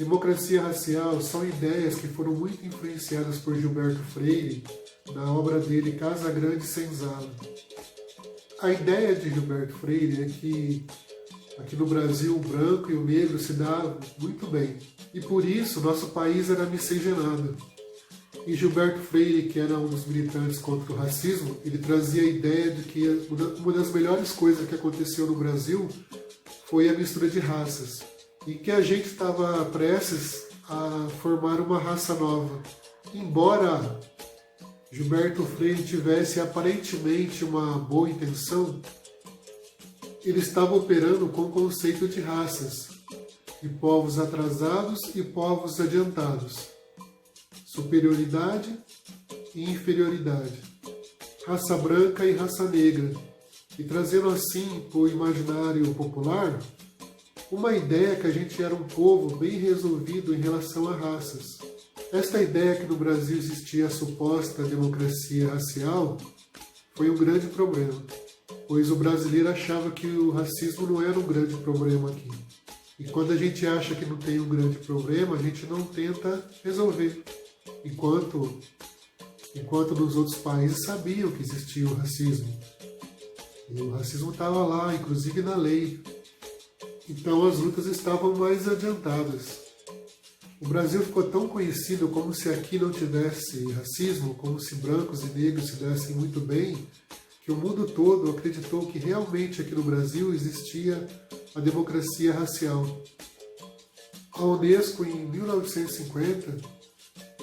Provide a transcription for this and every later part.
Democracia racial são ideias que foram muito influenciadas por Gilberto Freire na obra dele Casa Grande Senzala. A ideia de Gilberto Freire é que aqui no Brasil o branco e o negro se davam muito bem e por isso nosso país era miscigenado. E Gilberto Freire, que era um dos militantes contra o racismo, ele trazia a ideia de que uma das melhores coisas que aconteceu no Brasil foi a mistura de raças e que a gente estava prestes a formar uma raça nova. Embora Gilberto Freire tivesse aparentemente uma boa intenção, ele estava operando com o conceito de raças, de povos atrasados e povos adiantados, superioridade e inferioridade, raça branca e raça negra, e trazendo assim para o imaginário popular uma ideia que a gente era um povo bem resolvido em relação a raças. Esta ideia que no Brasil existia a suposta democracia racial foi um grande problema, pois o brasileiro achava que o racismo não era um grande problema aqui. E quando a gente acha que não tem um grande problema, a gente não tenta resolver. Enquanto nos outros países sabiam que existia o racismo. E o racismo estava lá, inclusive na lei. Então as lutas estavam mais adiantadas. O Brasil ficou tão conhecido como se aqui não tivesse racismo, como se brancos e negros se dessem muito bem, que o mundo todo acreditou que realmente aqui no Brasil existia a democracia racial. A Unesco, em 1950,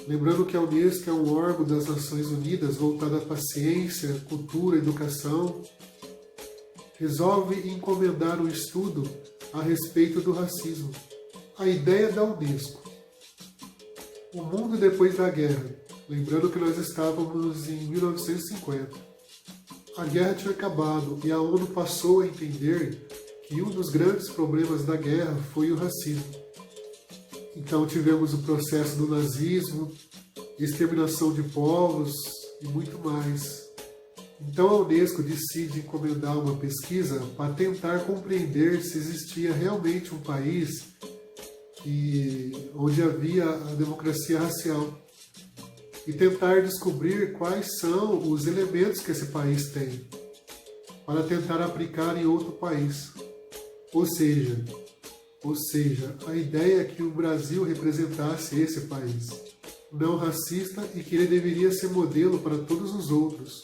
lembrando que a Unesco é um órgão das Nações Unidas voltado à ciência, cultura, educação, resolve encomendar um estudo a respeito do racismo. A ideia da Unesco. O mundo depois da guerra. Lembrando que nós estávamos em 1950. A guerra tinha acabado e a ONU passou a entender que um dos grandes problemas da guerra foi o racismo. Então tivemos o processo do nazismo, exterminação de povos e muito mais. Então a Unesco decide encomendar uma pesquisa para tentar compreender se existia realmente um país onde havia a democracia racial e tentar descobrir quais são os elementos que esse país tem para tentar aplicar em outro país. Ou seja, a ideia é que o Brasil representasse esse país, não racista, e que ele deveria ser modelo para todos os outros.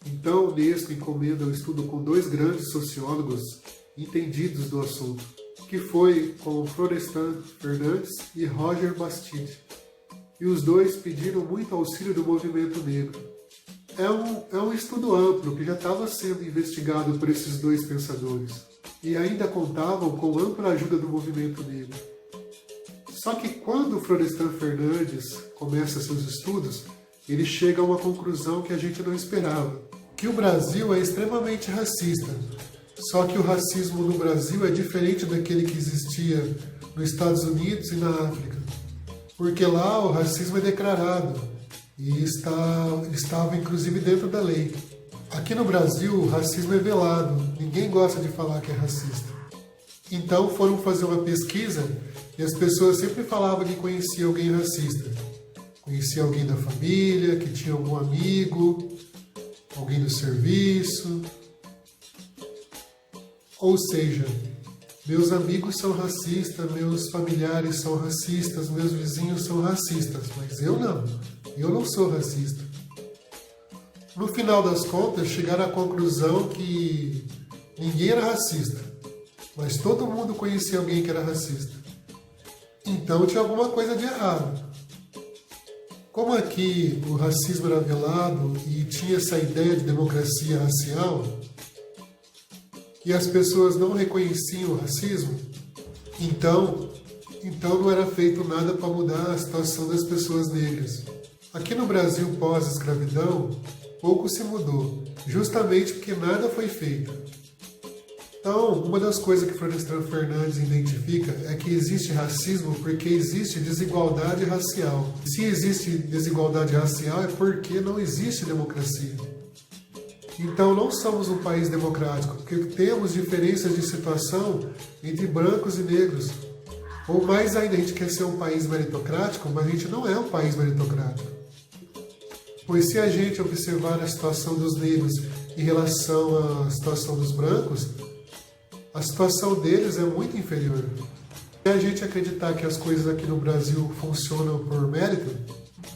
Então a Unesco encomenda o estudo com dois grandes sociólogos entendidos do assunto, que foi com Florestan Fernandes e Roger Bastide. E os dois pediram muito auxílio do movimento negro. É um estudo amplo que já estava sendo investigado por esses dois pensadores e ainda contavam com ampla ajuda do movimento negro. Só que quando Florestan Fernandes começa seus estudos, ele chega a uma conclusão que a gente não esperava, que o Brasil é extremamente racista. Só que o racismo no Brasil é diferente daquele que existia nos Estados Unidos e na África. Porque lá o racismo é declarado e estava inclusive dentro da lei. Aqui no Brasil o racismo é velado, ninguém gosta de falar que é racista. Então foram fazer uma pesquisa e as pessoas sempre falavam que conhecia alguém racista. Conhecia alguém da família, que tinha algum amigo, alguém do serviço. Ou seja, meus amigos são racistas, meus familiares são racistas, meus vizinhos são racistas, mas eu não sou racista. No final das contas, chegaram à conclusão que ninguém era racista, mas todo mundo conhecia alguém que era racista. Então tinha alguma coisa de errado. Como aqui o racismo era velado e tinha essa ideia de democracia racial, e as pessoas não reconheciam o racismo, então não era feito nada para mudar a situação das pessoas negras. Aqui no Brasil, pós-escravidão, pouco se mudou, justamente porque nada foi feito. Então, uma das coisas que Florestan Fernandes identifica é que existe racismo porque existe desigualdade racial. Se existe desigualdade racial é porque não existe democracia. Então não somos um país democrático, porque temos diferenças de situação entre brancos e negros. Ou mais ainda, a gente quer ser um país meritocrático, mas a gente não é um país meritocrático. Pois se a gente observar a situação dos negros em relação à situação dos brancos, a situação deles é muito inferior. Se a gente acreditar que as coisas aqui no Brasil funcionam por mérito,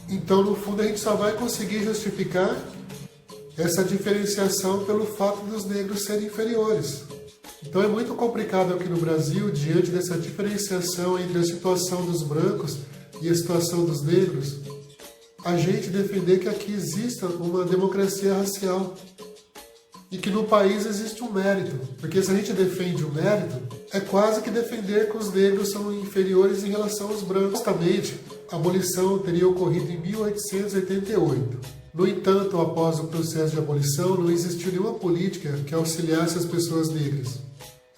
então no fundo a gente só vai conseguir justificar essa diferenciação pelo fato dos negros serem inferiores. Então é muito complicado aqui no Brasil, diante dessa diferenciação entre a situação dos brancos e a situação dos negros, a gente defender que aqui exista uma democracia racial e que no país existe um mérito. Porque se a gente defende o mérito, é quase que defender que os negros são inferiores em relação aos brancos. Justamente, a abolição teria ocorrido em 1888. No entanto, após o processo de abolição, não existiu nenhuma política que auxiliasse as pessoas negras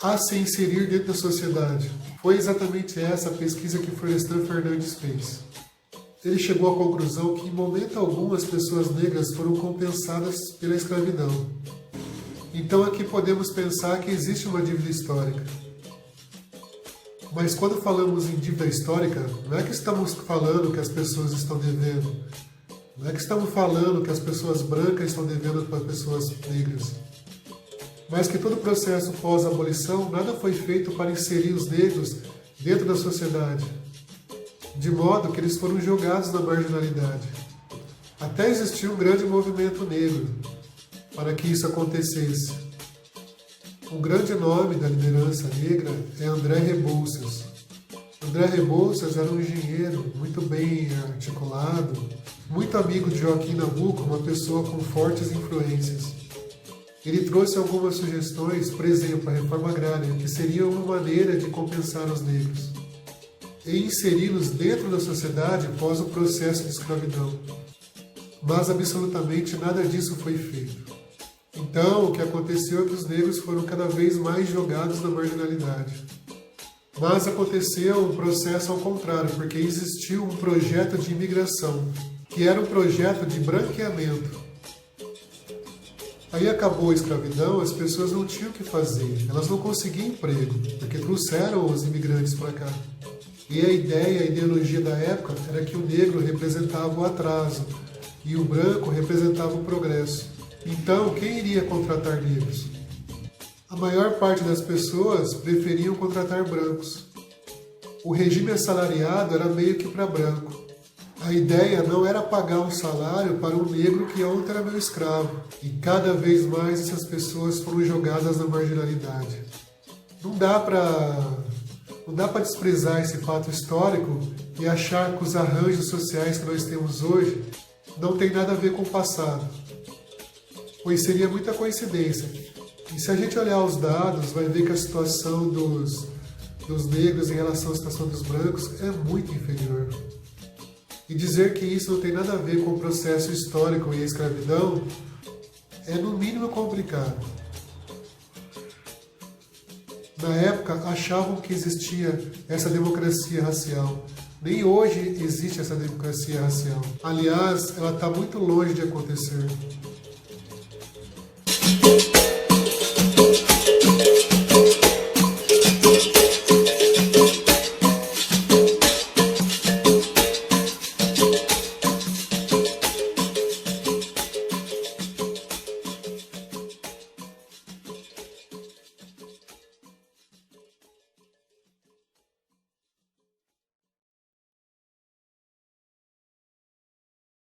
a se inserir dentro da sociedade. Foi exatamente essa a pesquisa que Florestan Fernandes fez. Ele chegou à conclusão que em momento algum as pessoas negras foram compensadas pela escravidão. Então aqui podemos pensar que existe uma dívida histórica. Mas quando falamos em dívida histórica, não é que estamos falando que as pessoas estão devendo. Não é que estamos falando que as pessoas brancas estão devendo para pessoas negras. Mas que todo o processo pós-abolição, nada foi feito para inserir os negros dentro da sociedade, de modo que eles foram jogados na marginalidade. Até existiu um grande movimento negro para que isso acontecesse. Um grande nome da liderança negra é André Rebouças. André Rebouças era um engenheiro muito bem articulado, muito amigo de Joaquim Nabuco, uma pessoa com fortes influências. Ele trouxe algumas sugestões, por exemplo, a reforma agrária, que seria uma maneira de compensar os negros e inseri-los dentro da sociedade após o processo de escravidão. Mas absolutamente nada disso foi feito. Então, o que aconteceu é que os negros foram cada vez mais jogados na marginalidade. Mas aconteceu um processo ao contrário, porque existiu um projeto de imigração, que era um projeto de branqueamento. Aí acabou a escravidão, as pessoas não tinham o que fazer, elas não conseguiam emprego, porque trouxeram os imigrantes para cá. E a ideia, a ideologia da época era que o negro representava o atraso e o branco representava o progresso. Então, quem iria contratar negros? A maior parte das pessoas preferiam contratar brancos. O regime assalariado era meio que para branco. A ideia não era pagar um salário para um negro que ontem era meu escravo. E cada vez mais essas pessoas foram jogadas na marginalidade. Não dá para desprezar esse fato histórico e achar que os arranjos sociais que nós temos hoje não tem nada a ver com o passado. Pois seria muita coincidência. E se a gente olhar os dados, vai ver que a situação dos negros em relação à situação dos brancos é muito inferior. E dizer que isso não tem nada a ver com o processo histórico e a escravidão é no mínimo complicado. Na época achavam que existia essa democracia racial. Nem hoje existe essa democracia racial. Aliás, ela está muito longe de acontecer.